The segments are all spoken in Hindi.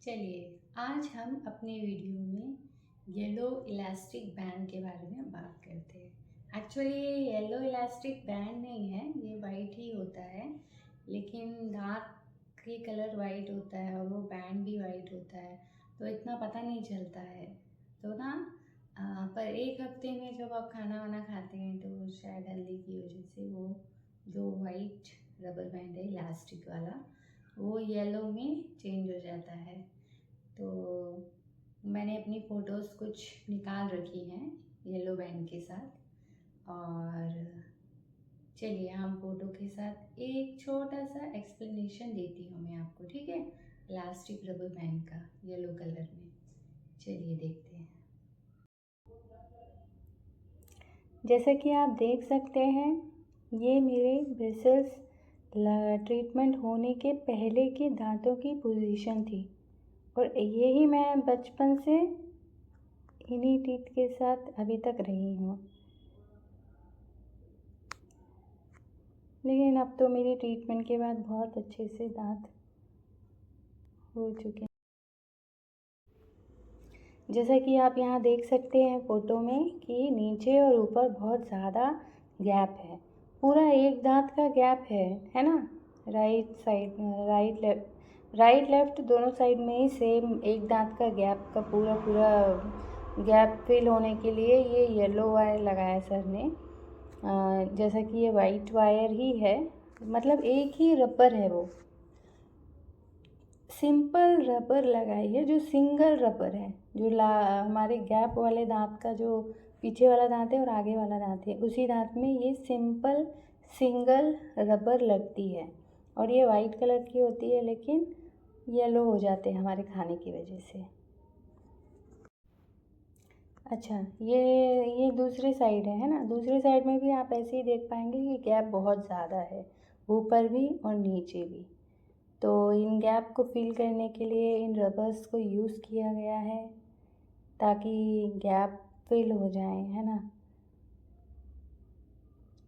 चलिए आज हम अपने वीडियो में येलो इलास्टिक बैंड के बारे में बात करते हैं। एक्चुअली ये येलो इलास्टिक बैंड नहीं है, ये वाइट ही होता है, लेकिन दांत के कलर वाइट होता है और वो बैंड भी वाइट होता है, तो इतना पता नहीं चलता है। तो ना पर एक हफ्ते में जब आप खाना वाना खाते हैं तो शायद हल्दी की वजह से वो जो वाइट रबर बैंड है इलास्टिक वाला वो येलो में चेंज हो जाता है। तो मैंने अपनी फ़ोटोज़ कुछ निकाल रखी हैं येलो बैंड के साथ, और चलिए हम फ़ोटो के साथ एक छोटा सा एक्सप्लेनेशन देती हूँ मैं आपको, ठीक है? इलास्टिक रबर बैंड का येलो कलर में, चलिए देखते हैं। जैसा कि आप देख सकते हैं, ये मेरे ब्रिसल्स ट्रीटमेंट होने के पहले के दांतों की पोजीशन थी, और यही मैं बचपन से इन्हीं टीथ के साथ अभी तक रही हूँ। लेकिन अब तो मेरी ट्रीटमेंट के बाद बहुत अच्छे से दांत हो चुके हैं। जैसा कि आप यहाँ देख सकते हैं फ़ोटो में कि नीचे और ऊपर बहुत ज़्यादा गैप है, पूरा एक दांत का गैप है ना? राइट लेफ्ट दोनों साइड में ही सेम एक दांत का गैप का पूरा गैप फिल होने के लिए ये येलो वायर लगाया सर ने। जैसा कि ये वाइट वायर ही है, मतलब एक ही रबर है, वो सिंपल रबर लगाई है, जो सिंगल रबर है, जो हमारे गैप वाले दांत का जो पीछे वाला दांत है और आगे वाला दांत है, उसी दांत में ये सिंपल सिंगल रबर लगती है, और ये वाइट कलर की होती है, लेकिन येलो हो जाते हैं हमारे खाने की वजह से। अच्छा, ये दूसरी साइड है ना? दूसरी साइड में भी आप ऐसे ही देख पाएंगे कि गैप बहुत ज़्यादा है, ऊपर भी और नीचे भी। तो इन गैप को फिल करने के लिए इन रबर्स को यूज़ किया गया है, ताकि गैप फिल हो जाए, है ना?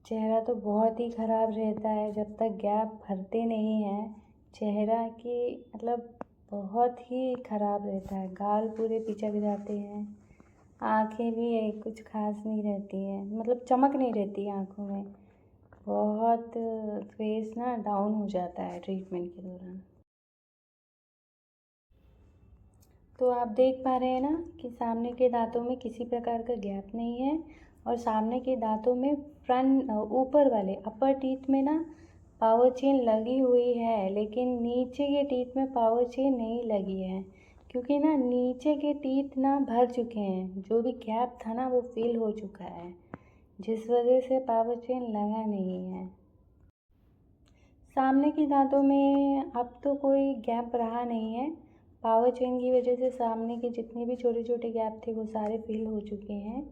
चेहरा तो बहुत ही ख़राब रहता है जब तक गैप भरते नहीं हैं। चेहरा की मतलब बहुत ही ख़राब रहता है, गाल पूरे पिचक जाते हैं, आँखें भी कुछ खास नहीं रहती हैं, मतलब चमक नहीं रहती आँखों में, बहुत फेस ना डाउन हो जाता है ट्रीटमेंट के दौरान। तो आप देख पा रहे हैं ना कि सामने के दांतों में किसी प्रकार का गैप नहीं है, और सामने के दांतों में फ्रंट ऊपर वाले अपर टीथ में ना पावर चेन लगी हुई है, लेकिन नीचे के टीथ में पावर चेन नहीं लगी है, क्योंकि ना नीचे के टीथ ना भर चुके हैं, जो भी गैप था ना वो फिल हो चुका है, जिस वजह से पावर चेन लगा नहीं है। सामने के दांतों में अब तो कोई गैप रहा नहीं है, पावर चेन की वजह से सामने के जितने भी छोटे छोटे गैप थे वो सारे फिल हो चुके हैं।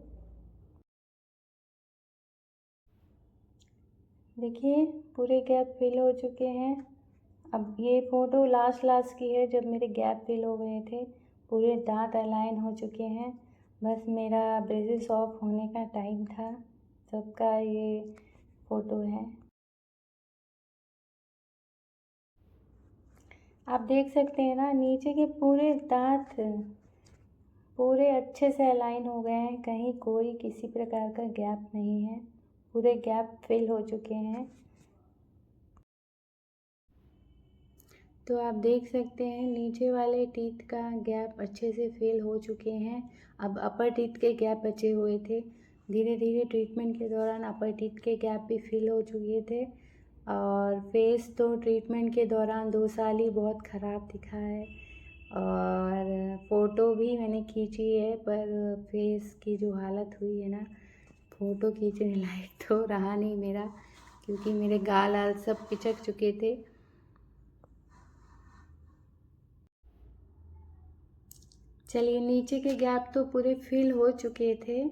देखिए पूरे गैप फिल हो चुके हैं। अब ये फ़ोटो लास्ट की है जब मेरे गैप फिल हो गए थे, पूरे दांत अलाइन हो चुके हैं, बस मेरा ब्रेसेस ऑफ होने का टाइम था, सबका ये फ़ोटो है। आप देख सकते हैं ना नीचे के पूरे दांत पूरे अच्छे से अलाइन हो गए हैं, कहीं कोई किसी प्रकार का गैप नहीं है, पूरे गैप फिल हो चुके हैं। तो आप देख सकते हैं नीचे वाले टीथ का गैप अच्छे से फिल हो चुके हैं। अब अपर टीथ के गैप बचे हुए थे, धीरे धीरे ट्रीटमेंट के दौरान अपर टीथ के गैप भी फिल हो चुके थे, और फेस तो ट्रीटमेंट के दौरान 2 साल ही बहुत ख़राब दिखा है, और फ़ोटो भी मैंने खींची है, पर फेस की जो हालत हुई है ना, फ़ोटो खींचने लायक तो रहा नहीं मेरा, क्योंकि मेरे गाल आल सब पिचक चुके थे। चलिए नीचे के गैप तो पूरे फिल हो चुके थे,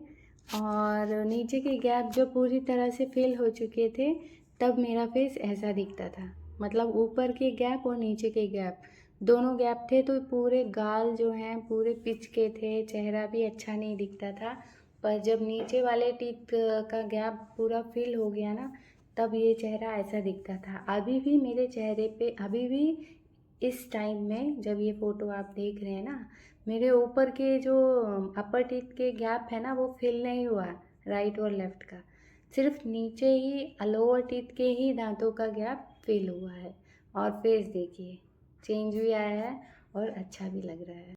और नीचे के गैप जब पूरी तरह से फिल हो चुके थे तब मेरा फेस ऐसा दिखता था, मतलब ऊपर के गैप और नीचे के गैप दोनों गैप थे, तो पूरे गाल जो हैं पूरे पिच के थे, चेहरा भी अच्छा नहीं दिखता था। पर जब नीचे वाले टीथ का गैप पूरा फिल हो गया ना, तब ये चेहरा ऐसा दिखता था। अभी भी मेरे चेहरे पे अभी भी इस टाइम में जब ये फ़ोटो आप देख रहे हैं ना, मेरे ऊपर के जो अपर टीथ के गैप है ना, वो फिल नहीं हुआ राइट और लेफ़्ट का। सिर्फ नीचे ही लोअर टीथ के ही दांतों का गैप फिल हुआ है। और फेस देखिए, चेंज भी आया है और अच्छा भी लग रहा है।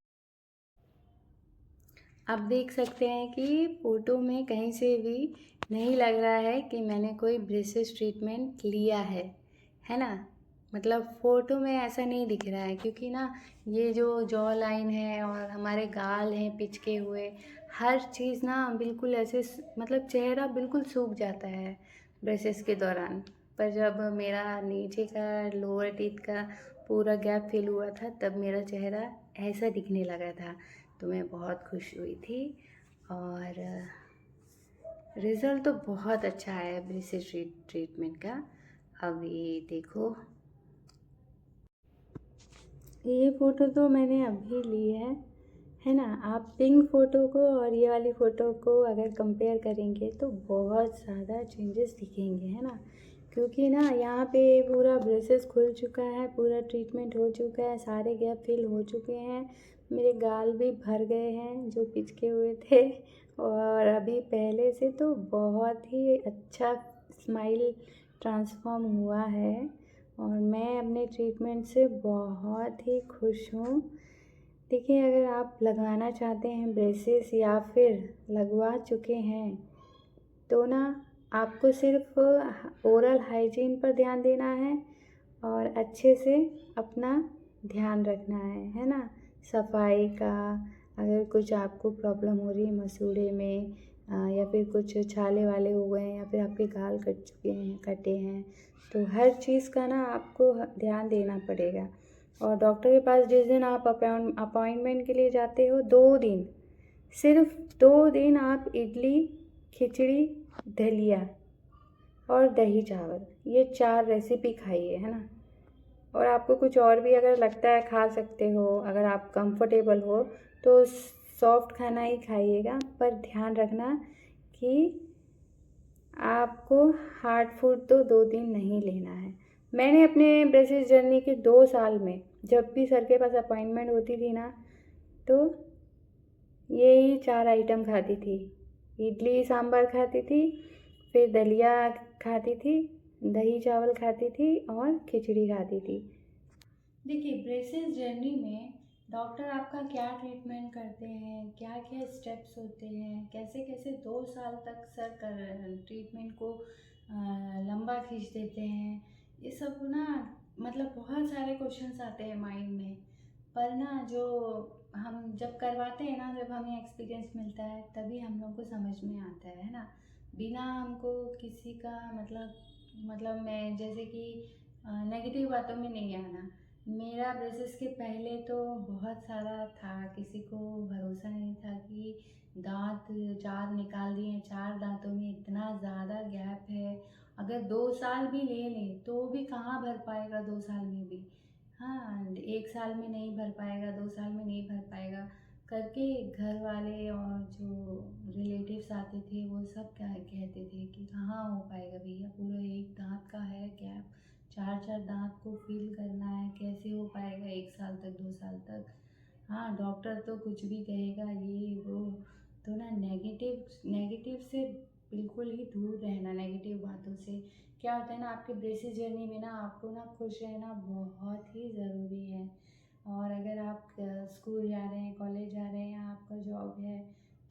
आप देख सकते हैं कि फ़ोटो में कहीं से भी नहीं लग रहा है कि मैंने कोई ब्रेसेस ट्रीटमेंट लिया है ना? मतलब फ़ोटो में ऐसा नहीं दिख रहा है, क्योंकि ना ये जो जॉ लाइन है और हमारे गाल हैं पिचके हुए, हर चीज़ ना बिल्कुल ऐसे मतलब चेहरा बिल्कुल सूख जाता है ब्रेसेस के दौरान। पर जब मेरा नीचे का लोअर टीथ का पूरा गैप फिल हुआ था, तब मेरा चेहरा ऐसा दिखने लगा था। तो मैं बहुत खुश हुई थी और रिज़ल्ट तो बहुत अच्छा आया है ब्रेसेस ट्रीटमेंट का। अब ये देखो, ये फ़ोटो तो मैंने अभी ली है ना? आप पिंक फ़ोटो को और ये वाली फ़ोटो को अगर कंपेयर करेंगे तो बहुत ज़्यादा चेंजेस दिखेंगे, है ना? क्योंकि ना यहाँ पे पूरा ब्रेसेस खुल चुका है, पूरा ट्रीटमेंट हो चुका है, सारे गैप फिल हो चुके हैं, मेरे गाल भी भर गए हैं जो पिचके हुए थे। और अभी पहले से तो बहुत ही अच्छा स्माइल ट्रांसफॉर्म हुआ है और मैं अपने ट्रीटमेंट से बहुत ही खुश हूँ। देखिए, अगर आप लगवाना चाहते हैं ब्रेसेस या फिर लगवा चुके हैं, तो ना आपको सिर्फ ओरल हाइजीन पर ध्यान देना है और अच्छे से अपना ध्यान रखना है ना? सफाई का, अगर कुछ आपको प्रॉब्लम हो रही है मसूड़े में या फिर कुछ छाले वाले हो गए हैं या फिर आपके गाल कट चुके हैं, कटे हैं, तो हर चीज़ का ना आपको ध्यान देना पड़ेगा। और डॉक्टर के पास जिस दिन आप अपॉइंटमेंट के लिए जाते हो, 2 दिन, सिर्फ 2 दिन आप इडली, खिचड़ी, दलिया और दही चावल, ये 4 रेसिपी खाइए, है ना? और आपको कुछ और भी अगर लगता है खा सकते हो, अगर आप कंफर्टेबल हो तो सॉफ्ट खाना ही खाइएगा, पर ध्यान रखना कि आपको हार्ड फूड तो 2 दिन नहीं लेना है। मैंने अपने ब्रेसेस जर्नी के 2 साल में जब भी सर के पास अपॉइंटमेंट होती थी ना, तो यही 4 आइटम खाती थी। इडली सांभर खाती थी, फिर दलिया खाती थी, दही चावल खाती थी और खिचड़ी खाती थी। देखिए, ब्रेसेस जर्नी में डॉक्टर आपका क्या ट्रीटमेंट करते हैं, क्या क्या स्टेप्स होते हैं, कैसे कैसे 2 साल तक सर कर ट्रीटमेंट को लंबा खींच देते हैं, ये सब ना मतलब बहुत सारे क्वेश्चंस आते हैं माइंड में। पर ना जो हम जब करवाते हैं ना, जब हमें एक्सपीरियंस मिलता है, तभी हम लोग को समझ में आता है ना? बिना हमको किसी का मतलब मैं जैसे कि नेगेटिव बातों में नहीं आना। मेरा ब्रेसेस के पहले तो बहुत सारा था, किसी को भरोसा नहीं था कि दांत 4 निकाल दिए हैं, 4 दांतों में इतना ज़्यादा गैप है। अगर 2 साल भी ले लें तो भी कहाँ भर पाएगा 2 साल में भी। हाँ, 1 साल में नहीं भर पाएगा, 2 साल में नहीं भर पाएगा करके घर वाले और जो रिलेटिव्स आते थे वो सब क्या कहते थे कि कहाँ हो पाएगा भैया, पूरा एक दांत का है गैप, 4 दांत को फिल करना है, कैसे हो पाएगा 1 साल तक, 2 साल तक। हाँ, डॉक्टर तो कुछ भी कहेगा ये वो। तो ना नेगेटिव नेगेटिव से बिल्कुल ही दूर रहना, नेगेटिव बातों से। क्या होता है ना, आपके ब्रेसिस जर्नी में ना आपको ना खुश रहना बहुत ही ज़रूरी है। और अगर आप स्कूल जा रहे हैं, कॉलेज जा रहे हैं या आपका जॉब है,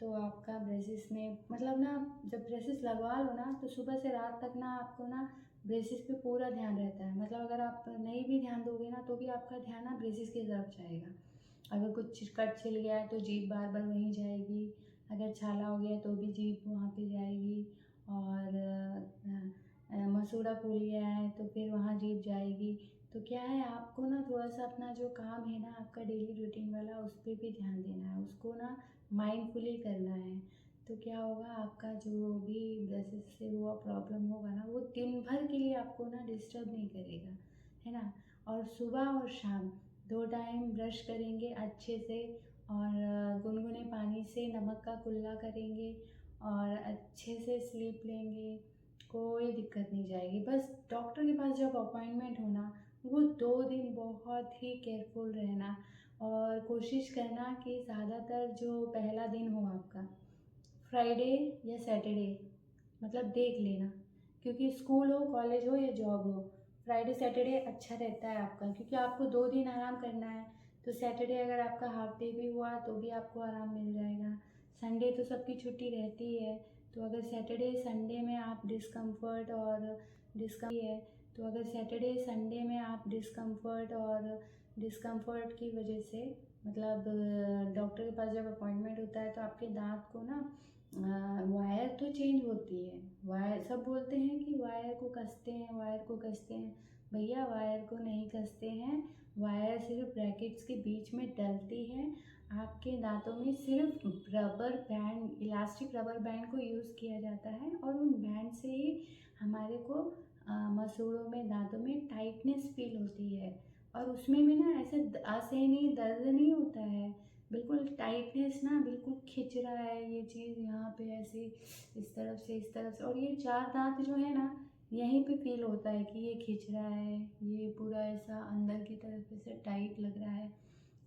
तो आपका ब्रेसिस में मतलब ना, जब ब्रेसिस लगवा लो ना, तो सुबह से रात तक ना आपको ना ब्रेसिस पे पूरा ध्यान रहता है। मतलब अगर आप नहीं भी ध्यान दोगे ना, तो भी आपका ध्यान ना ब्रेसिस की तरफ जाएगा। अगर कुछ कट छिल गया है तो जीभ बार बार वहीं जाएगी, अगर छाला हो गया तो भी जीभ वहाँ पे जाएगी, और मसूड़ा फूल गया है तो फिर वहाँ जीभ जाएगी। तो क्या है, आपको ना थोड़ा सा अपना जो काम है ना आपका डेली रूटीन वाला, उस पर भी ध्यान देना है, उसको ना माइंडफुली करना है। तो क्या होगा, आपका जो भी ब्रेसेस से हुआ प्रॉब्लम होगा ना, वो दिन भर के लिए आपको ना डिस्टर्ब नहीं करेगा, है ना? और सुबह और शाम 2 टाइम ब्रश करेंगे अच्छे से, और गुनगुने पानी से नमक का कुल्ला करेंगे और अच्छे से स्लीप लेंगे, कोई दिक्कत नहीं जाएगी। बस डॉक्टर के पास जब अपॉइंटमेंट हो ना, वो 2 दिन बहुत ही केयरफुल रहना और कोशिश करना कि ज़्यादातर जो पहला दिन हो आपका फ्राइडे या सैटरडे मतलब देख लेना, क्योंकि स्कूल हो, कॉलेज हो या जॉब हो, फ्राइडे सैटरडे अच्छा रहता है आपका, क्योंकि आपको 2 दिन आराम करना है। तो सैटरडे अगर आपका हाफ डे भी हुआ तो भी आपको आराम मिल जाएगा। संडे तो सबकी छुट्टी रहती है, तो अगर सैटरडे संडे में आप डिस्कम्फर्ट और है, तो अगर सैटरडे संडे में आप डिस्कम्फर्ट की वजह से मतलब डॉक्टर के पास जब अपॉइंटमेंट होता है तो आपके दांत को ना वायर तो चेंज होती है। वायर सब बोलते हैं कि वायर को कसते हैं, वायर को कसते हैं। भैया वायर को नहीं कसते हैं, वायर सिर्फ ब्रैकेट्स के बीच में डलती है। आपके दांतों में सिर्फ rubber band, elastic rubber band को यूज़ किया जाता है और उन बैंड से ही हमारे को मसूड़ों में, दांतों में टाइटनेस फील होती है। और उसमें भी ना ऐसे असहनीय दर्द नहीं होता है, बिल्कुल टाइटनेस ना, बिल्कुल खिंच रहा है ये चीज़ यहाँ पे ऐसे, इस तरफ से इस तरफ से, और ये 4 दांत जो है ना यहीं पे फील होता है कि ये खिंच रहा है, ये पूरा ऐसा अंदर की तरफ ऐसे टाइट लग रहा है।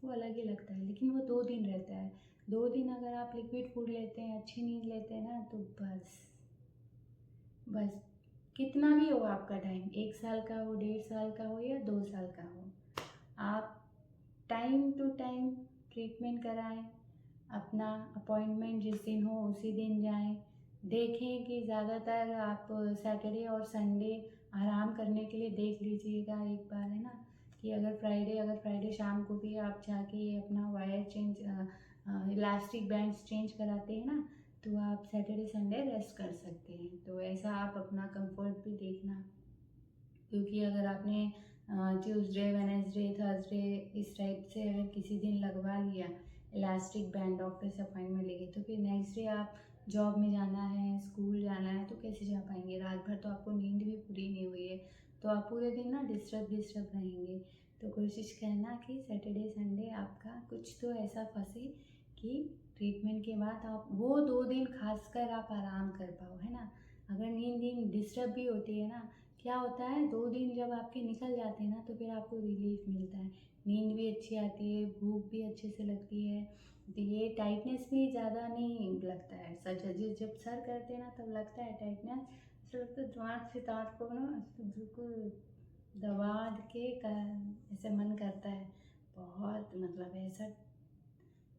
वो अलग ही लगता है, लेकिन वो 2 दिन रहता है। 2 दिन अगर आप लिक्विड फूड लेते हैं, अच्छी नींद लेते हैं ना, तो बस बस कितना भी हो आपका टाइम, 1 साल का हो, 1.5 साल का हो या 2 साल का हो, आप टाइम टू टाइम ट्रीटमेंट कराएं। अपना अपॉइंटमेंट जिस दिन हो उसी दिन जाएं। देखें कि ज़्यादातर आप सैटरडे और संडे आराम करने के लिए देख लीजिएगा एक बार, है ना, कि अगर फ्राइडे शाम को भी आप जाके अपना wire change, elastic bands change कराते हैं ना, तो आप सैटरडे संडे रेस्ट कर सकते हैं। तो ऐसा आप अपना कंफर्ट भी देखना, क्योंकि अगर आपने ट्यूसडे, वेडनेसडे, थर्सडे इस टाइप से अगर किसी दिन लगवा लिया इलास्टिक बैंड, डॉक्टर से अपॉइंटमेंट लेके, तो फिर नेक्स्ट डे आप जॉब में जाना है, स्कूल जाना है, तो कैसे जा पाएंगे? रात भर तो आपको नींद भी पूरी नहीं हुई है, तो आप पूरे दिन ना डिस्टर्ब रहेंगे। तो कोशिश करना कि सैटरडे संडे आपका कुछ तो ऐसा फंसे कि ट्रीटमेंट के बाद आप वो 2 दिन खासकर आप आराम कर पाओ, है ना। अगर नींद डिस्टर्ब भी होती है ना, क्या होता है 2 दिन जब आपके निकल जाते हैं ना, तो फिर आपको रिलीफ मिलता है, नींद भी अच्छी आती है, भूख भी अच्छे से लगती है, तो ये टाइटनेस भी ज़्यादा नहीं लगता है। जब सर करते हैं ना तब लगता है टाइटनेस, ऐसा लगता है दांत से दांत को ना बिल्कुल दबा के ऐसे मन करता है बहुत, मतलब ऐसा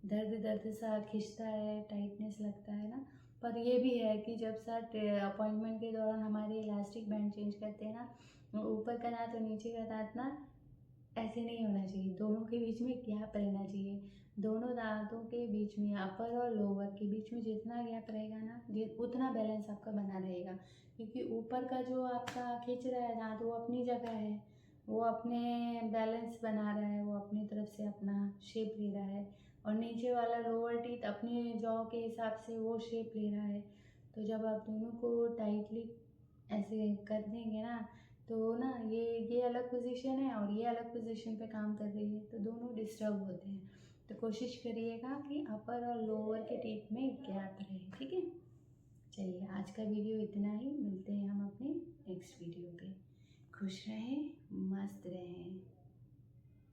दर्द सा खिंचता है, टाइटनेस लगता है ना। पर ये भी है कि जब सर अपॉइंटमेंट के दौरान हमारे इलास्टिक बैंड चेंज करते हैं ना, ऊपर का दांत और नीचे का दांत ना ऐसे नहीं होना चाहिए, दोनों के बीच में गैप रहना चाहिए। दोनों दांतों के बीच में, अपर और लोअर के बीच में जितना गैप रहेगा ना, उतना बैलेंस आपका बना रहेगा। क्योंकि ऊपर का जो आपका खींच रहा है दांत, वो अपनी जगह है, वो अपने बैलेंस बना रहा है, वो अपनी तरफ से अपना शेप ले रहा है, और नीचे वाला लोअर टीथ अपने जॉ के हिसाब से वो शेप ले रहा है। तो जब आप दोनों को टाइटली ऐसे कर देंगे ना, तो ना ये अलग पोजीशन है और ये अलग पोजीशन पे काम कर रही है, तो दोनों डिस्टर्ब होते हैं। तो कोशिश करिएगा कि अपर और लोअर के टीथ में गैप रहे, ठीक है। चलिए आज का वीडियो इतना ही, मिलते हैं हम अपने नेक्स्ट वीडियो पे। खुश रहें, मस्त रहें।